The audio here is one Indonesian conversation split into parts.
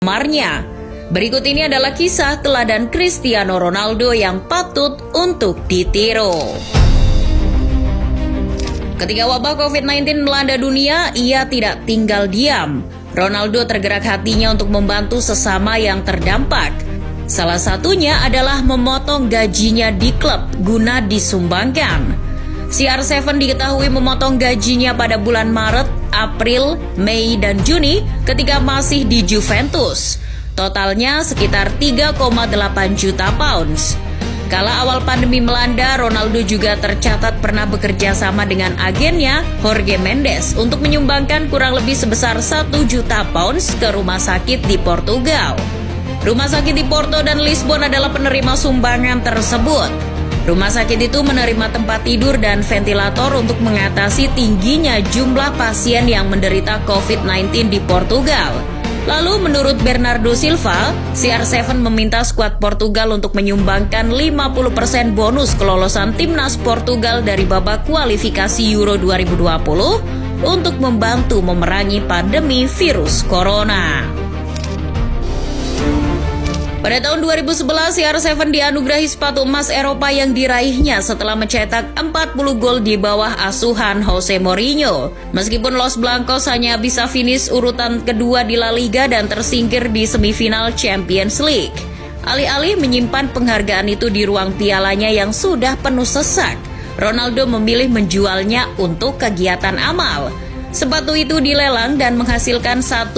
gemarnya. Berikut ini adalah kisah teladan Cristiano Ronaldo yang patut untuk ditiru. Ketika wabah COVID-19 melanda dunia, ia tidak tinggal diam. Ronaldo tergerak hatinya untuk membantu sesama yang terdampak. Salah satunya adalah memotong gajinya di klub guna disumbangkan. CR7 diketahui memotong gajinya pada bulan Maret, April, Mei, dan Juni ketika masih di Juventus. Totalnya sekitar 3,8 juta pounds. Kala awal pandemi melanda, Ronaldo juga tercatat pernah bekerja sama dengan agennya, Jorge Mendes, untuk menyumbangkan kurang lebih sebesar 1 juta pounds ke rumah sakit di Portugal. Rumah sakit di Porto dan Lisbon adalah penerima sumbangan tersebut. Rumah sakit itu menerima tempat tidur dan ventilator untuk mengatasi tingginya jumlah pasien yang menderita COVID-19 di Portugal. Lalu menurut Bernardo Silva, CR7 meminta skuad Portugal untuk menyumbangkan 50% bonus kelolosan timnas Portugal dari babak kualifikasi Euro 2020 untuk membantu memerangi pandemi virus corona. Pada tahun 2011, CR7 dianugerahi sepatu emas Eropa yang diraihnya setelah mencetak 40 gol di bawah asuhan Jose Mourinho. Meskipun Los Blancos hanya bisa finish urutan kedua di La Liga dan tersingkir di semifinal Champions League. Alih-alih menyimpan penghargaan itu di ruang pialanya yang sudah penuh sesak, Ronaldo memilih menjualnya untuk kegiatan amal. Sepatu itu dilelang dan menghasilkan 1,2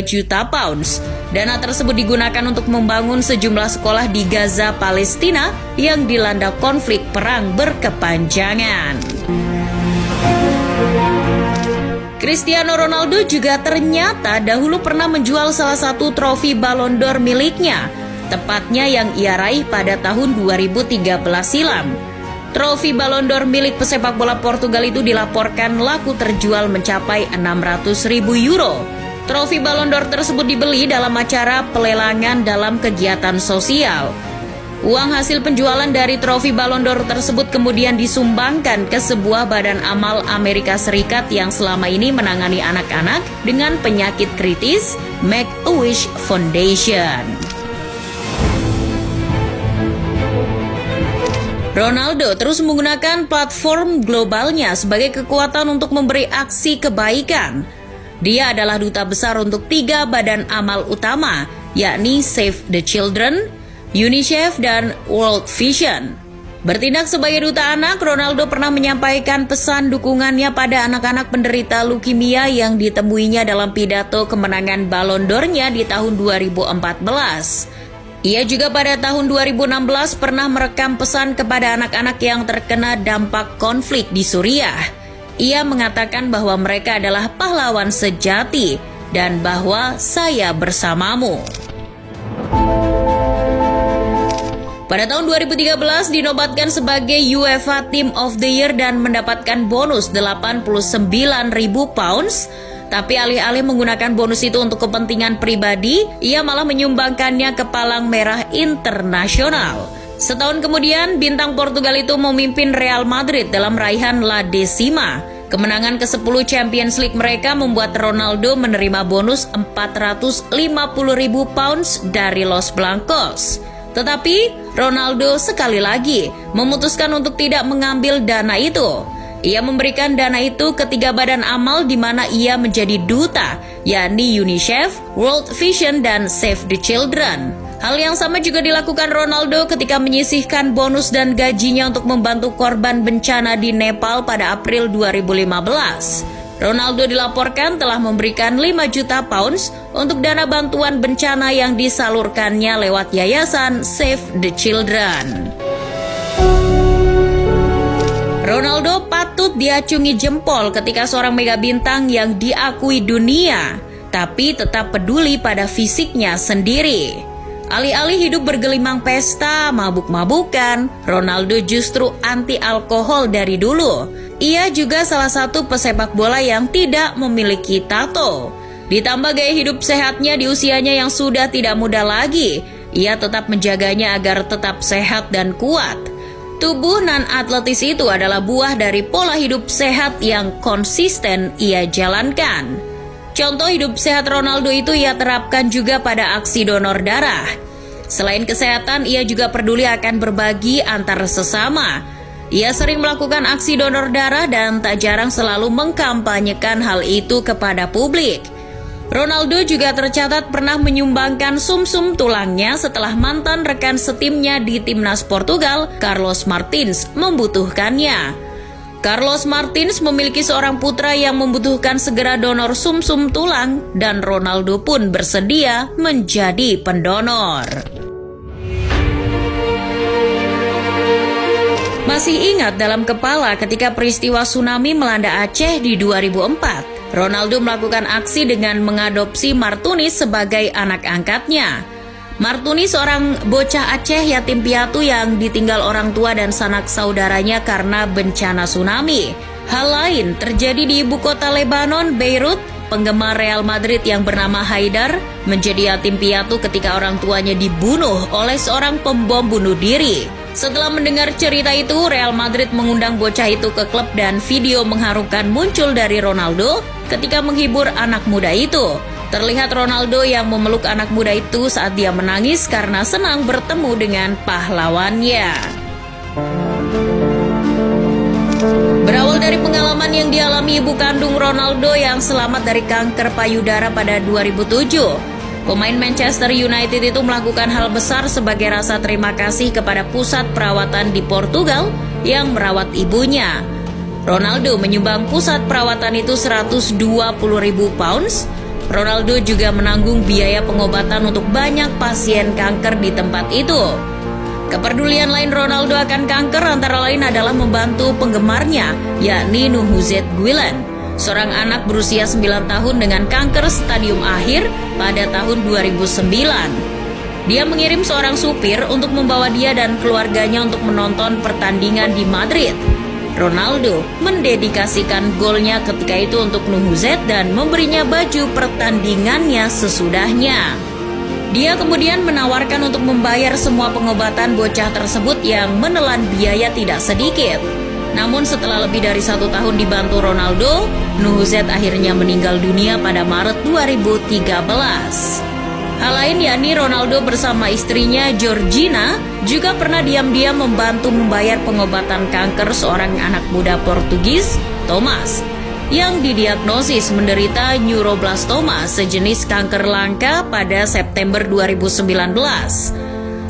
juta pounds. Dana tersebut digunakan untuk membangun sejumlah sekolah di Gaza, Palestina yang dilanda konflik perang berkepanjangan. Cristiano Ronaldo juga ternyata dahulu pernah menjual salah satu trofi Ballon d'Or miliknya, tepatnya yang ia raih pada tahun 2013 silam. Trofi Ballon d'Or milik pesepak bola Portugal itu dilaporkan laku terjual mencapai 600.000 euro. Trofi Ballon d'Or tersebut dibeli dalam acara pelelangan dalam kegiatan sosial. Uang hasil penjualan dari trofi Ballon d'Or tersebut kemudian disumbangkan ke sebuah badan amal Amerika Serikat yang selama ini menangani anak-anak dengan penyakit kritis, Make-A-Wish Foundation. Ronaldo terus menggunakan platform globalnya sebagai kekuatan untuk memberi aksi kebaikan. Dia adalah duta besar untuk 3 badan amal utama, yakni Save the Children, UNICEF, dan World Vision. Bertindak sebagai duta anak, Ronaldo pernah menyampaikan pesan dukungannya pada anak-anak penderita leukemia yang ditemuinya dalam pidato kemenangan Ballon d'Or-nya di tahun 2014. Ia juga pada tahun 2016 pernah merekam pesan kepada anak-anak yang terkena dampak konflik di Suriah. Ia mengatakan bahwa mereka adalah pahlawan sejati dan bahwa saya bersamamu. Pada tahun 2013 dinobatkan sebagai UEFA Team of the Year dan mendapatkan bonus 89.000 pounds. Tapi alih-alih menggunakan bonus itu untuk kepentingan pribadi, ia malah menyumbangkannya ke Palang Merah Internasional. Setahun kemudian, bintang Portugal itu memimpin Real Madrid dalam raihan La Decima. Kemenangan ke-10 Champions League mereka membuat Ronaldo menerima bonus 450.000 pounds dari Los Blancos. Tetapi, Ronaldo sekali lagi memutuskan untuk tidak mengambil dana itu. Ia memberikan dana itu ke 3 badan amal di mana ia menjadi duta, yakni UNICEF, World Vision, dan Save the Children. Hal yang sama juga dilakukan Ronaldo ketika menyisihkan bonus dan gajinya untuk membantu korban bencana di Nepal pada April 2015. Ronaldo dilaporkan telah memberikan 5 juta pounds untuk dana bantuan bencana yang disalurkannya lewat yayasan Save the Children. Ronaldo patut diacungi jempol ketika seorang mega bintang yang diakui dunia, tapi tetap peduli pada fisiknya sendiri. Alih-alih hidup bergelimang pesta, mabuk-mabukan, Ronaldo justru anti alkohol dari dulu. Ia juga salah satu pesepak bola yang tidak memiliki tato. Ditambah gaya hidup sehatnya di usianya yang sudah tidak muda lagi, ia tetap menjaganya agar tetap sehat dan kuat. Tubuh non-atletis itu adalah buah dari pola hidup sehat yang konsisten ia jalankan. Contoh hidup sehat Ronaldo itu ia terapkan juga pada aksi donor darah. Selain kesehatan, ia juga peduli akan berbagi antar sesama. Ia sering melakukan aksi donor darah dan tak jarang selalu mengkampanyekan hal itu kepada publik. Ronaldo juga tercatat pernah menyumbangkan sumsum tulangnya setelah mantan rekan setimnya di timnas Portugal, Carlos Martins, membutuhkannya. Carlos Martins memiliki seorang putra yang membutuhkan segera donor sumsum tulang dan Ronaldo pun bersedia menjadi pendonor. Masih ingat dalam kepala ketika peristiwa tsunami melanda Aceh di 2004, Ronaldo melakukan aksi dengan mengadopsi Martunis sebagai anak angkatnya. Martunis seorang bocah Aceh yatim piatu yang ditinggal orang tua dan sanak saudaranya karena bencana tsunami. Hal lain terjadi di ibu kota Lebanon, Beirut. Penggemar Real Madrid yang bernama Haidar menjadi yatim piatu ketika orang tuanya dibunuh oleh seorang pembom bunuh diri. Setelah mendengar cerita itu, Real Madrid mengundang bocah itu ke klub dan video mengharukan muncul dari Ronaldo ketika menghibur anak muda itu. Terlihat Ronaldo yang memeluk anak muda itu saat dia menangis karena senang bertemu dengan pahlawannya. Berawal dari pengalaman yang dialami ibu kandung Ronaldo yang selamat dari kanker payudara pada 2007, pemain Manchester United itu melakukan hal besar sebagai rasa terima kasih kepada pusat perawatan di Portugal yang merawat ibunya. Ronaldo menyumbang pusat perawatan itu 120.000 pounds. Ronaldo juga menanggung biaya pengobatan untuk banyak pasien kanker di tempat itu. Kepedulian lain Ronaldo akan kanker antara lain adalah membantu penggemarnya, yakni Nuhuzet Guilan, seorang anak berusia 9 tahun dengan kanker stadium akhir pada tahun 2009. Dia mengirim seorang supir untuk membawa dia dan keluarganya untuk menonton pertandingan di Madrid. Ronaldo mendedikasikan golnya ketika itu untuk Nuhuzet dan memberinya baju pertandingannya sesudahnya. Dia kemudian menawarkan untuk membayar semua pengobatan bocah tersebut yang menelan biaya tidak sedikit. Namun setelah lebih dari 1 tahun dibantu Ronaldo, Nuhuzet akhirnya meninggal dunia pada Maret 2013. Hal lain yakni Ronaldo bersama istrinya Georgina juga pernah diam-diam membantu membayar pengobatan kanker seorang anak muda Portugis, Thomas, yang didiagnosis menderita neuroblastoma, sejenis kanker langka pada September 2019.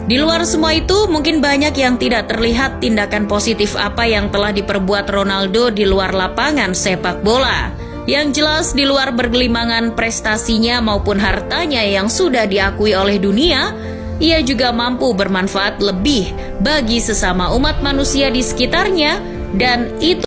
Di luar semua itu, mungkin banyak yang tidak terlihat tindakan positif apa yang telah diperbuat Ronaldo di luar lapangan sepak bola. Yang jelas di luar bergelimangan prestasinya maupun hartanya yang sudah diakui oleh dunia, ia juga mampu bermanfaat lebih bagi sesama umat manusia di sekitarnya dan itu